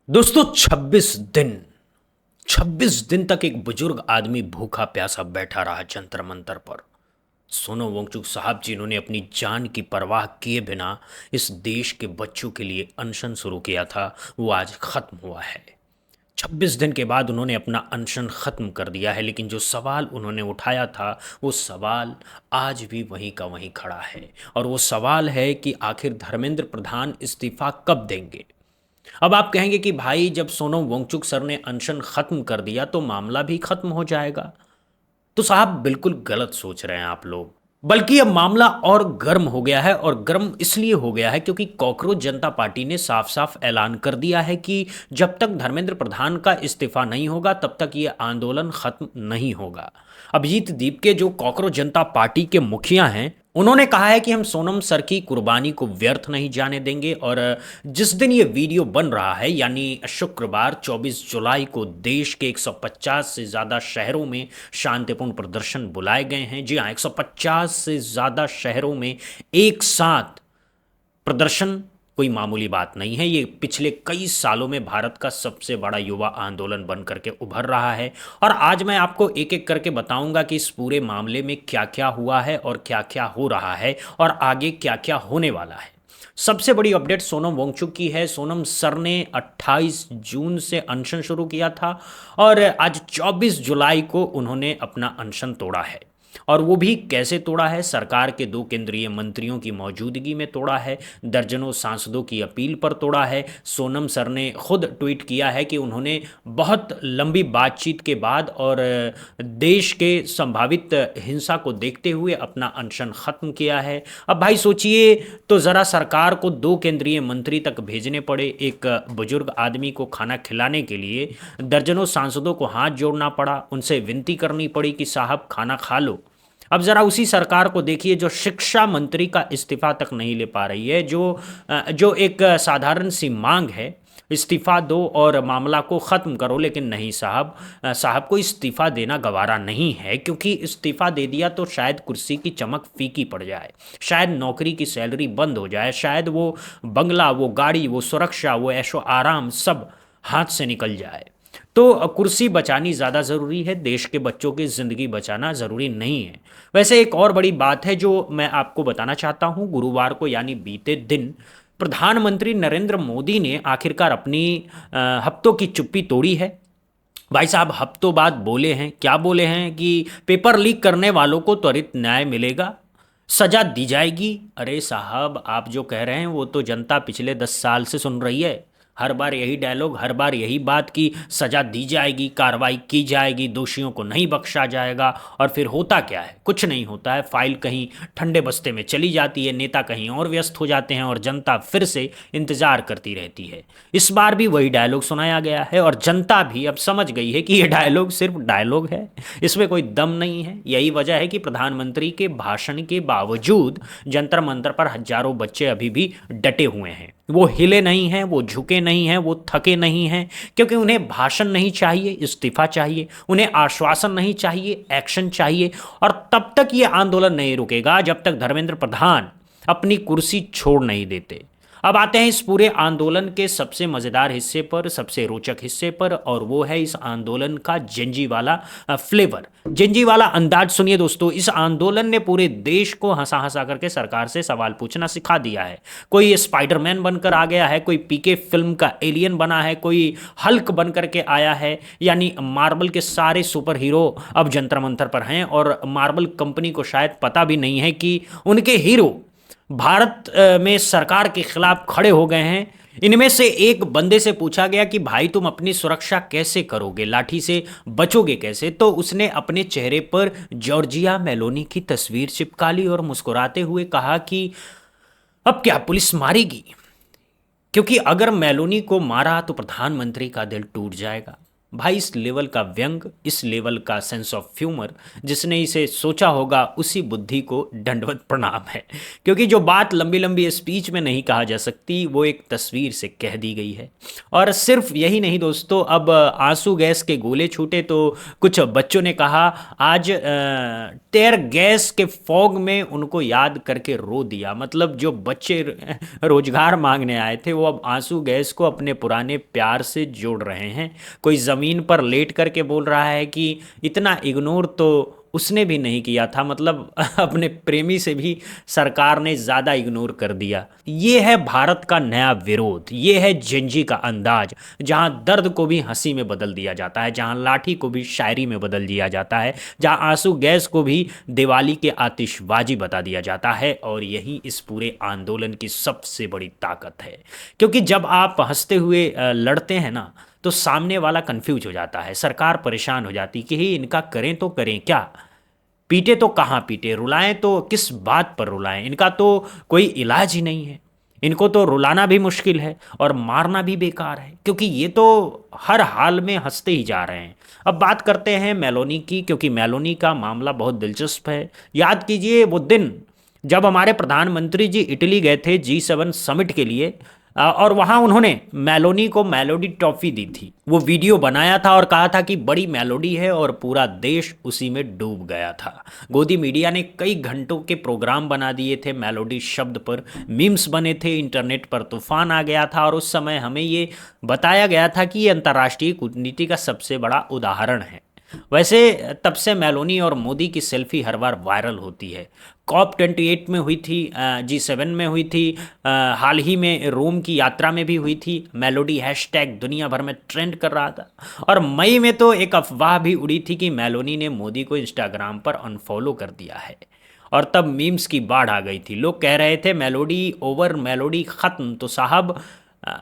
दोस्तों 26 दिन तक एक बुजुर्ग आदमी भूखा प्यासा बैठा रहा जंतर मंतर पर। सोनम वांगचुक साहब जिन्होंने अपनी जान की परवाह किए बिना इस देश के बच्चों के लिए अनशन शुरू किया था, वो आज खत्म हुआ है। 26 दिन के बाद उन्होंने अपना अनशन खत्म कर दिया है, लेकिन जो सवाल उन्होंने उठाया था वो सवाल आज भी वहीं का वहीं खड़ा है। और वो सवाल है कि आखिर धर्मेंद्र प्रधान इस्तीफा कब देंगे। अब आप कहेंगे कि भाई जब सोनम वांगचुक सर ने अनशन खत्म कर दिया तो मामला भी खत्म हो जाएगा। तो साहब बिल्कुल गलत सोच रहे हैं आप लोग। बल्कि अब मामला और गर्म हो गया है, और गर्म इसलिए हो गया है क्योंकि कॉकरोच जनता पार्टी ने साफ साफ ऐलान कर दिया है कि जब तक धर्मेंद्र प्रधान का इस्तीफा नहीं होगा तब तक ये आंदोलन खत्म नहीं होगा। अभिजीत दीप के जो कॉकरोच जनता पार्टी के मुखिया हैं, उन्होंने कहा है कि हम सोनम सर की कुर्बानी को व्यर्थ नहीं जाने देंगे। और जिस दिन ये वीडियो बन रहा है यानी शुक्रवार 24 जुलाई को देश के 150 से ज़्यादा शहरों में शांतिपूर्ण प्रदर्शन बुलाए गए हैं। जी हाँ, 150 से ज़्यादा शहरों में एक साथ प्रदर्शन कोई मामूली बात नहीं है। ये पिछले कई सालों में भारत का सबसे बड़ा युवा आंदोलन बन करके उभर रहा है। और आज मैं आपको एक एक करके बताऊंगा कि इस पूरे मामले में क्या क्या हुआ है और क्या क्या हो रहा है और आगे क्या क्या होने वाला है। सबसे बड़ी अपडेट सोनम वांगचुक की है। सोनम सर ने 28 जून से अनशन शुरू किया था और आज 24 जुलाई को उन्होंने अपना अनशन तोड़ा है। और वो भी कैसे तोड़ा है? सरकार के 2 केंद्रीय मंत्रियों की मौजूदगी में तोड़ा है, दर्जनों सांसदों की अपील पर तोड़ा है। सोनम सर ने खुद ट्वीट किया है कि उन्होंने बहुत लंबी बातचीत के बाद और देश के संभावित हिंसा को देखते हुए अपना अनशन खत्म किया है। अब भाई सोचिए तो ज़रा, सरकार को 2 केंद्रीय मंत्री तक भेजने पड़े एक बुजुर्ग आदमी को खाना खिलाने के लिए, दर्जनों सांसदों को हाथ जोड़ना पड़ा, उनसे विनती करनी पड़ी कि साहब खाना खा लो। अब जरा उसी सरकार को देखिए जो शिक्षा मंत्री का इस्तीफा तक नहीं ले पा रही है, जो एक साधारण सी मांग है, इस्तीफा दो और मामला को ख़त्म करो। लेकिन नहीं साहब, साहब को इस्तीफा देना गवारा नहीं है, क्योंकि इस्तीफा दे दिया तो शायद कुर्सी की चमक फीकी पड़ जाए, शायद नौकरी की सैलरी बंद हो जाए, शायद वो बंगला, वो गाड़ी, वो सुरक्षा, वो ऐशो आराम सब हाथ से निकल जाए। तो कुर्सी बचानी ज़्यादा ज़रूरी है, देश के बच्चों की ज़िंदगी बचाना ज़रूरी नहीं है। वैसे एक और बड़ी बात है जो मैं आपको बताना चाहता हूँ। गुरुवार को यानी बीते दिन प्रधानमंत्री नरेंद्र मोदी ने आखिरकार अपनी हफ्तों की चुप्पी तोड़ी है। भाई साहब हफ्तों बाद बोले हैं, क्या बोले हैं कि पेपर लीक करने वालों को त्वरित न्याय मिलेगा, सजा दी जाएगी। अरे साहब, आप जो कह रहे हैं वो तो जनता पिछले 10 साल से सुन रही है। हर बार यही डायलॉग, हर बार यही बात की सजा दी जाएगी, कार्रवाई की जाएगी, दोषियों को नहीं बख्शा जाएगा। और फिर होता क्या है? कुछ नहीं होता है। फाइल कहीं ठंडे बस्ते में चली जाती है, नेता कहीं और व्यस्त हो जाते हैं और जनता फिर से इंतजार करती रहती है। इस बार भी वही डायलॉग सुनाया गया है और जनता भी अब समझ गई है कि ये डायलॉग सिर्फ डायलॉग है, इसमें कोई दम नहीं है। यही वजह है कि प्रधानमंत्री के भाषण के बावजूद जंतर मंतर पर हजारों बच्चे अभी भी डटे हुए हैं। वो हिले नहीं हैं, वो झुके नहीं हैं, वो थके नहीं हैं, क्योंकि उन्हें भाषण नहीं चाहिए, इस्तीफा चाहिए। उन्हें आश्वासन नहीं चाहिए, एक्शन चाहिए। और तब तक ये आंदोलन नहीं रुकेगा जब तक धर्मेंद्र प्रधान अपनी कुर्सी छोड़ नहीं देते। अब आते हैं इस पूरे आंदोलन के सबसे मज़ेदार हिस्से पर, सबसे रोचक हिस्से पर, और वो है इस आंदोलन का जेंजी वाला फ्लेवर, जेंजी वाला अंदाज। सुनिए दोस्तों, इस आंदोलन ने पूरे देश को हंसा हंसा करके सरकार से सवाल पूछना सिखा दिया है। कोई स्पाइडरमैन बनकर आ गया है, कोई पीके फिल्म का एलियन बना है, कोई हल्क बन करके आया है। यानी मार्वल के सारे सुपर हीरो अब जंतर मंतर पर हैं, और मार्वल कंपनी को शायद पता भी नहीं है कि उनके हीरो भारत में सरकार के खिलाफ खड़े हो गए हैं। इनमें से एक बंदे से पूछा गया कि भाई तुम अपनी सुरक्षा कैसे करोगे, लाठी से बचोगे कैसे? तो उसने अपने चेहरे पर जॉर्जिया मेलोनी की तस्वीर चिपका ली और मुस्कुराते हुए कहा कि अब क्या पुलिस मारेगी, क्योंकि अगर मेलोनी को मारा तो प्रधानमंत्री का दिल टूट जाएगा। भाई इस लेवल का व्यंग, इस लेवल का सेंस ऑफ ह्यूमर जिसने इसे सोचा होगा उसी बुद्धि को दंडवत प्रणाम है। क्योंकि जो बात लंबी लंबी स्पीच में नहीं कहा जा सकती वो एक तस्वीर से कह दी गई है। और सिर्फ यही नहीं दोस्तों, अब आंसू गैस के गोले छूटे तो कुछ बच्चों ने कहा आज टेयर गैस के फॉग में उनको याद करके रो दिया। मतलब जो बच्चे रोजगार मांगने आए थे वो अब आंसू गैस को अपने पुराने प्यार से जोड़ रहे हैं। कोई ज़मीन पर लेट करके बोल रहा है कि इतना इग्नोर तो उसने भी नहीं किया था, मतलब अपने प्रेमी से भी सरकार ने ज़्यादा इग्नोर कर दिया। ये है भारत का नया विरोध, ये है जेनजी का अंदाज, जहां दर्द को भी हंसी में बदल दिया जाता है, जहां लाठी को भी शायरी में बदल दिया जाता है, जहां आंसू गैस को भी दिवाली के आतिशबाजी बता दिया जाता है। और यही इस पूरे आंदोलन की सबसे बड़ी ताकत है। क्योंकि जब आप हंसते हुए लड़ते हैं ना, तो सामने वाला कंफ्यूज हो जाता है, सरकार परेशान हो जाती कि ही इनका करें तो करें क्या, पीटे तो कहाँ पीटे, रुलाएं तो किस बात पर रुलाएं, इनका तो कोई इलाज ही नहीं है, इनको तो रुलाना भी मुश्किल है और मारना भी बेकार है, क्योंकि ये तो हर हाल में हंसते ही जा रहे हैं। अब बात करते हैं मेलोनी की, क्योंकि मेलोनी का मामला बहुत दिलचस्प है। याद कीजिए वो दिन जब हमारे प्रधानमंत्री जी इटली गए थे G7 समिट के लिए, और वहाँ उन्होंने मेलोनी को मेलोडी टॉफ़ी दी थी। वो वीडियो बनाया था और कहा था कि बड़ी मेलोडी है, और पूरा देश उसी में डूब गया था। गोदी मीडिया ने कई घंटों के प्रोग्राम बना दिए थे मेलोडी शब्द पर, मीम्स बने थे, इंटरनेट पर तूफान आ गया था। और उस समय हमें ये बताया गया था कि ये अंतर्राष्ट्रीय कूटनीति का सबसे बड़ा उदाहरण है। वैसे तब से मेलोनी और मोदी की सेल्फी हर बार वायरल होती है। COP 28 में हुई थी, G7 में हुई थी, हाल ही में रोम की यात्रा में भी हुई थी। मेलोडी हैशटैग दुनिया भर में ट्रेंड कर रहा था। और मई में तो एक अफवाह भी उड़ी थी कि मेलोनी ने मोदी को इंस्टाग्राम पर अनफॉलो कर दिया है। और तब मीम्स की बाढ़ आ गई थी, लोग कह रहे थे मेलोडी ओवर, मेलोडी ख़त्म। तो साहब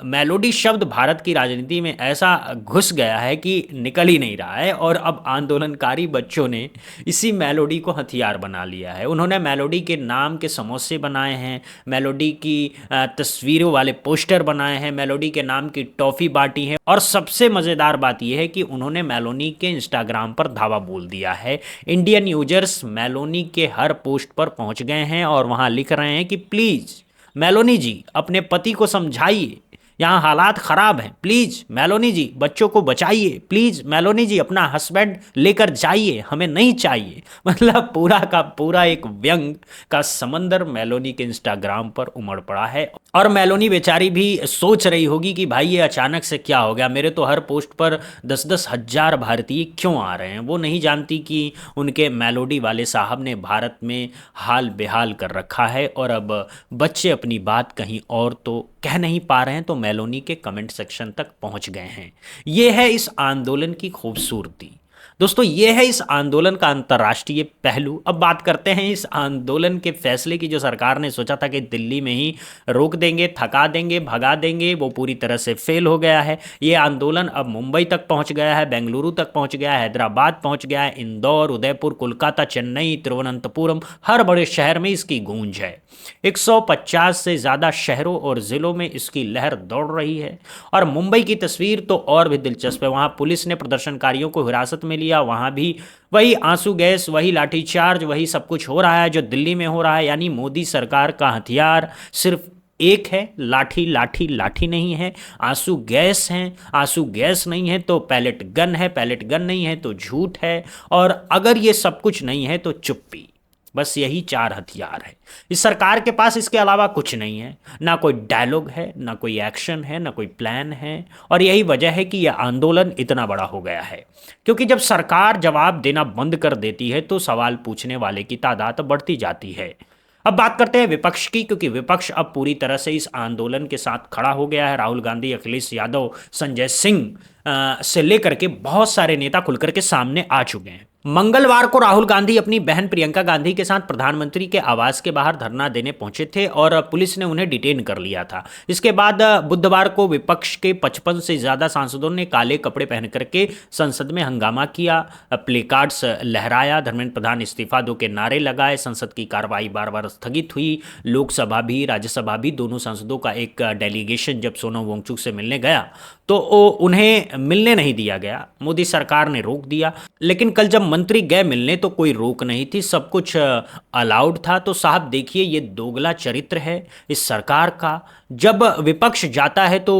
मेलोडी शब्द भारत की राजनीति में ऐसा घुस गया है कि निकल ही नहीं रहा है। और अब आंदोलनकारी बच्चों ने इसी मेलोडी को हथियार बना लिया है। उन्होंने मेलोडी के नाम के समोसे बनाए हैं, मेलोडी की तस्वीरों वाले पोस्टर बनाए हैं, मेलोडी के नाम की टॉफ़ी बांटी है। और सबसे मज़ेदार बात यह है कि उन्होंने मेलोनी के इंस्टाग्राम पर धावा बोल दिया है। इंडियन यूजर्स मेलोनी के हर पोस्ट पर पहुंच गए हैं और वहां लिख रहे हैं कि प्लीज़ मेलोनी जी अपने पति को समझाइए, यहाँ हालात ख़राब हैं, प्लीज़ मेलोनी जी बच्चों को बचाइए, प्लीज़ मेलोनी जी अपना हस्बैंड लेकर जाइए, हमें नहीं चाहिए। मतलब पूरा का पूरा एक व्यंग का समंदर मेलोनी के इंस्टाग्राम पर उमड़ पड़ा है। और मेलोनी बेचारी भी सोच रही होगी कि भाई ये अचानक से क्या हो गया, मेरे तो हर पोस्ट पर 10-10 हज़ार भारतीय क्यों आ रहे हैं। वो नहीं जानती कि उनके मेलोडी वाले साहब ने भारत में हाल बेहाल कर रखा है। और अब बच्चे अपनी बात कहीं और तो कह नहीं पा रहे हैं, तो मेलोनी के कमेंट सेक्शन तक पहुंच गए हैं। ये है इस आंदोलन की खूबसूरती दोस्तों, ये है इस आंदोलन का अंतर्राष्ट्रीय पहलू। अब बात करते हैं इस आंदोलन के फैसले की, जो सरकार ने सोचा था कि दिल्ली में ही रोक देंगे, थका देंगे, भगा देंगे, वो पूरी तरह से फेल हो गया है। ये आंदोलन अब मुंबई तक पहुंच गया है, बेंगलुरु तक पहुंच गया है, हैदराबाद पहुंच गया है, इंदौर, उदयपुर, कोलकाता, चेन्नई, तिरुवनंतपुरम, हर बड़े शहर में इसकी गूंज है। 150 से ज़्यादा शहरों और ज़िलों में इसकी लहर दौड़ रही है। और मुंबई की तस्वीर तो और भी दिलचस्प है। वहाँ पुलिस ने प्रदर्शनकारियों को हिरासत में लिया, वहाँ भी वही आंसू गैस, वही लाठीचार्ज, वही सब कुछ हो रहा है जो दिल्ली में हो रहा है। यानी मोदी सरकार का हथियार सिर्फ एक है, लाठी लाठी लाठी नहीं है, आंसू गैस हैं, आंसू गैस नहीं है तो पैलेट गन है, पैलेट गन नहीं है तो झूठ है, और अगर ये सब कुछ नहीं है तो चुप्पी। बस यही 4 हथियार है इस सरकार के पास, इसके अलावा कुछ नहीं है। ना कोई डायलॉग है, ना कोई एक्शन है, ना कोई प्लान है। और यही वजह है कि यह आंदोलन इतना बड़ा हो गया है। क्योंकि जब सरकार जवाब देना बंद कर देती है तो सवाल पूछने वाले की तादाद बढ़ती जाती है। अब बात करते हैं विपक्ष की, क्योंकि विपक्ष अब पूरी तरह से इस आंदोलन के साथ खड़ा हो गया है। राहुल गांधी, अखिलेश यादव, संजय सिंह से लेकर के बहुत सारे नेता खुलकर के सामने आ चुके हैं। मंगलवार को राहुल गांधी अपनी बहन प्रियंका गांधी के साथ प्रधानमंत्री के आवास के बाहर धरना देने पहुंचे थे और पुलिस ने उन्हें डिटेन कर लिया था। इसके बाद बुधवार को विपक्ष के 55 से ज्यादा सांसदों ने काले कपड़े पहन करके संसद में हंगामा किया, प्लेकार्ड्स लहराया, धर्मेंद्र प्रधान इस्तीफा दो के नारे लगाए। संसद की कार्रवाई बार बार स्थगित हुई। लोकसभा भी राज्यसभा भी दोनों सांसदों का एक डेलीगेशन जब सोनम वांगचुक से मिलने गया तो उन्हें मिलने नहीं दिया गया। मोदी सरकार ने रोक दिया। लेकिन कल जब मंत्री गए मिलने तो कोई रोक नहीं थी, सब कुछ अलाउड था। तो साहब देखिए, ये दोगला चरित्र है इस सरकार का। जब विपक्ष जाता है तो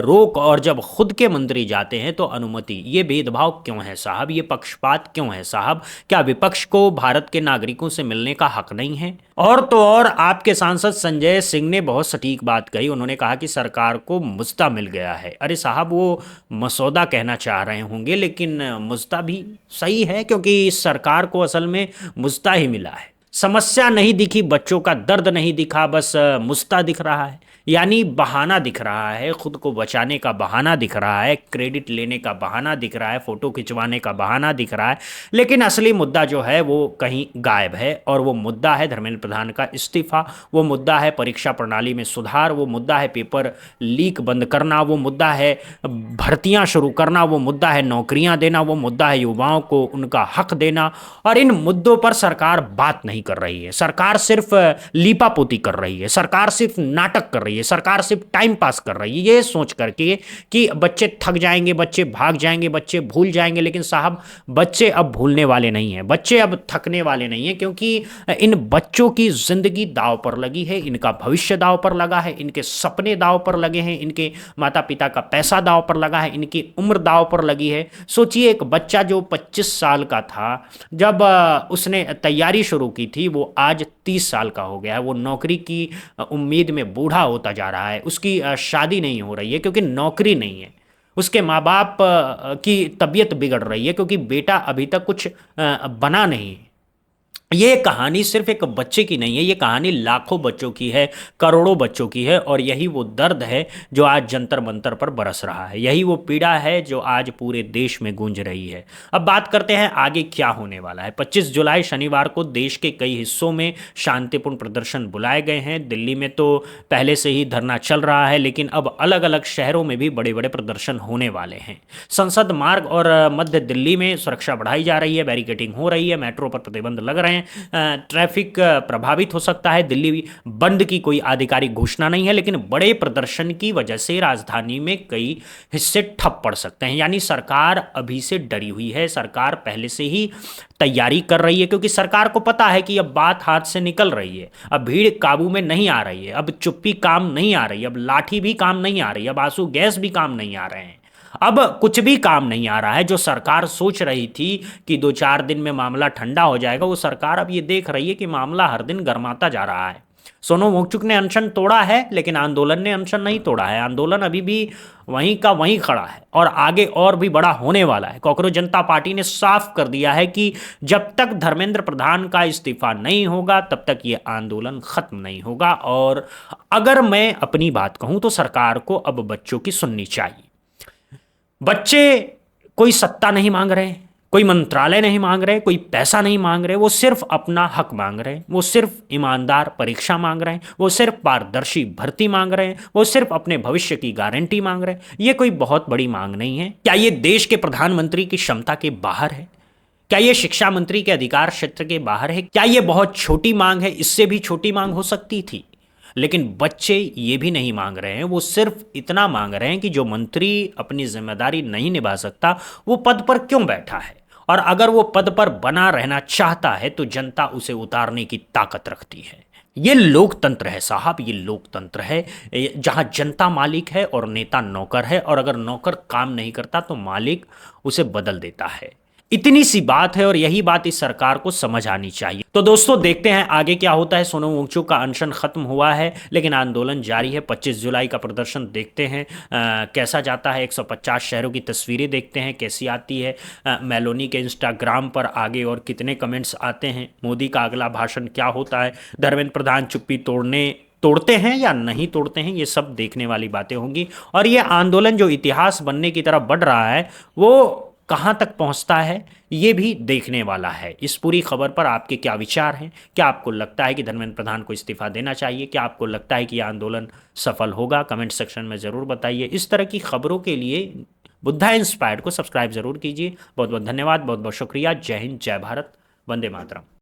रोक, और जब खुद के मंत्री जाते हैं तो अनुमति। ये भेदभाव क्यों है साहब? ये पक्षपात क्यों है साहब? क्या विपक्ष को भारत के नागरिकों से मिलने का हक नहीं है? और तो और आपके सांसद संजय सिंह ने बहुत सटीक बात कही। उन्होंने कहा कि सरकार को मुद्दा मिल गया है। अरे साहब, वो मसौदा कहना चाह रहे होंगे, लेकिन मुद्दा भी सही है क्योंकि इस सरकार को असल में मुद्दा ही मिला है। समस्या नहीं दिखी, बच्चों का दर्द नहीं दिखा, बस मुद्दा दिख रहा है। यानी बहाना दिख रहा है, खुद को बचाने का बहाना दिख रहा है, क्रेडिट लेने का बहाना दिख रहा है, फोटो खिंचवाने का बहाना दिख रहा है। लेकिन असली मुद्दा जो है वो कहीं गायब है, और वो मुद्दा है धर्मेंद्र प्रधान का इस्तीफा, वो मुद्दा है परीक्षा प्रणाली में सुधार, वो मुद्दा है पेपर लीक बंद करना, वो मुद्दा है भर्तियां शुरू करना, वो मुद्दा है नौकरियां देना, वो मुद्दा है युवाओं को उनका हक देना। और इन मुद्दों पर सरकार बात नहीं कर रही है। सरकार सिर्फ लीपापोती कर रही है, सरकार सिर्फ नाटक कर रही है, सरकार सिर्फ टाइम पास कर रही है, ये सोच करके कि बच्चे थक जाएंगे, बच्चे भाग जाएंगे, बच्चे भूल जाएंगे। लेकिन साहब, बच्चे अब भूलने वाले नहीं हैं, बच्चे अब थकने वाले नहीं हैं, क्योंकि इन बच्चों की जिंदगी दांव पर लगी है, इनका भविष्य दांव पर लगा है, इनके सपने दांव पर लगे हैं, इनके माता पिता का पैसा दांव पर लगा है, इनकी उम्र दांव पर लगी है। सोचिए, एक बच्चा जो 25 साल का था जब उसने तैयारी शुरू की थी, वो आज 30 साल का हो गया है। वो नौकरी की उम्मीद में बूढ़ा होता जा रहा है। उसकी शादी नहीं हो रही है क्योंकि नौकरी नहीं है। उसके माँ बाप की तबीयत बिगड़ रही है क्योंकि बेटा अभी तक कुछ बना नहीं है। ये कहानी सिर्फ एक बच्चे की नहीं है, ये कहानी लाखों बच्चों की है, करोड़ों बच्चों की है। और यही वो दर्द है जो आज जंतर मंतर पर बरस रहा है, यही वो पीड़ा है जो आज पूरे देश में गूंज रही है। अब बात करते हैं आगे क्या होने वाला है। 25 जुलाई शनिवार को देश के कई हिस्सों में शांतिपूर्ण प्रदर्शन बुलाए गए हैं। दिल्ली में तो पहले से ही धरना चल रहा है, लेकिन अब अलग अलग शहरों में भी बड़े बड़े प्रदर्शन होने वाले हैं। संसद मार्ग और मध्य दिल्ली में सुरक्षा बढ़ाई जा रही है, बैरिकेडिंग हो रही है, मेट्रो पर प्रतिबंध लग रहे हैं, ट्रैफिक प्रभावित हो सकता है। दिल्ली बंद की कोई आधिकारिक घोषणा नहीं है, लेकिन बड़े प्रदर्शन की वजह से राजधानी में कई हिस्से ठप पड़ सकते हैं। यानी सरकार अभी से डरी हुई है, सरकार पहले से ही तैयारी कर रही है, क्योंकि सरकार को पता है कि अब बात हाथ से निकल रही है, अब भीड़ काबू में नहीं आ रही है, अब चुप्पी काम नहीं आ रही, अब लाठी भी काम नहीं आ रही, अब आंसू गैस भी काम नहीं आ रहे हैं, अब कुछ भी काम नहीं आ रहा है। जो सरकार सोच रही थी कि 2-4 दिन में मामला ठंडा हो जाएगा, वो सरकार अब ये देख रही है कि मामला हर दिन गर्माता जा रहा है। सोनम वांगचुक ने अनशन तोड़ा है, लेकिन आंदोलन ने अनशन नहीं तोड़ा है। आंदोलन अभी भी वहीं का वहीं खड़ा है और आगे और भी बड़ा होने वाला है। कॉकरोच जनता पार्टी ने साफ कर दिया है कि जब तक धर्मेंद्र प्रधान का इस्तीफा नहीं होगा तब तक ये आंदोलन खत्म नहीं होगा। और अगर मैं अपनी बात कहूं तो सरकार को अब बच्चों की सुननी चाहिए। बच्चे कोई सत्ता नहीं मांग रहे, कोई मंत्रालय नहीं मांग रहे, कोई पैसा नहीं मांग रहे, वो सिर्फ अपना हक मांग रहे हैं, वो सिर्फ ईमानदार परीक्षा मांग रहे हैं, वो सिर्फ पारदर्शी भर्ती मांग रहे हैं, वो सिर्फ अपने भविष्य की गारंटी मांग रहे हैं। ये कोई बहुत बड़ी मांग नहीं है। क्या ये देश के प्रधानमंत्री की क्षमता के बाहर है? क्या ये शिक्षा मंत्री के अधिकार क्षेत्र के बाहर है? क्या ये बहुत छोटी मांग है? इससे भी छोटी मांग हो सकती थी। लेकिन बच्चे ये भी नहीं मांग रहे हैं, वो सिर्फ इतना मांग रहे हैं कि जो मंत्री अपनी जिम्मेदारी नहीं निभा सकता वो पद पर क्यों बैठा है, और अगर वो पद पर बना रहना चाहता है तो जनता उसे उतारने की ताकत रखती है। ये लोकतंत्र है साहब, ये लोकतंत्र है जहां जनता मालिक है और नेता नौकर है, और अगर नौकर काम नहीं करता तो मालिक उसे बदल देता है। इतनी सी बात है और यही बात इस सरकार को समझ आनी चाहिए। तो दोस्तों, देखते हैं आगे क्या होता है। सोनम वांगचुक का अनशन खत्म हुआ है, लेकिन आंदोलन जारी है। 25 जुलाई का प्रदर्शन देखते हैं कैसा जाता है। 150 शहरों की तस्वीरें देखते हैं कैसी आती है। मेलोनी के इंस्टाग्राम पर आगे और कितने कमेंट्स आते हैं। मोदी का अगला भाषण क्या होता है। धर्मेंद्र प्रधान चुप्पी तोड़ते हैं या नहीं तोड़ते हैं, ये सब देखने वाली बातें होंगी। और ये आंदोलन जो इतिहास बनने की तरफ बढ़ रहा है वो कहाँ तक पहुँचता है ये भी देखने वाला है। इस पूरी खबर पर आपके क्या विचार हैं? क्या आपको लगता है कि धर्मेंद्र प्रधान को इस्तीफा देना चाहिए? क्या आपको लगता है कि यह आंदोलन सफल होगा? कमेंट सेक्शन में ज़रूर बताइए। इस तरह की खबरों के लिए बुद्धा इंस्पायर्ड को सब्सक्राइब जरूर कीजिए। बहुत बहुत धन्यवाद, बहुत बहुत शुक्रिया। जय हिंद, जय भारत, वंदे मातरम।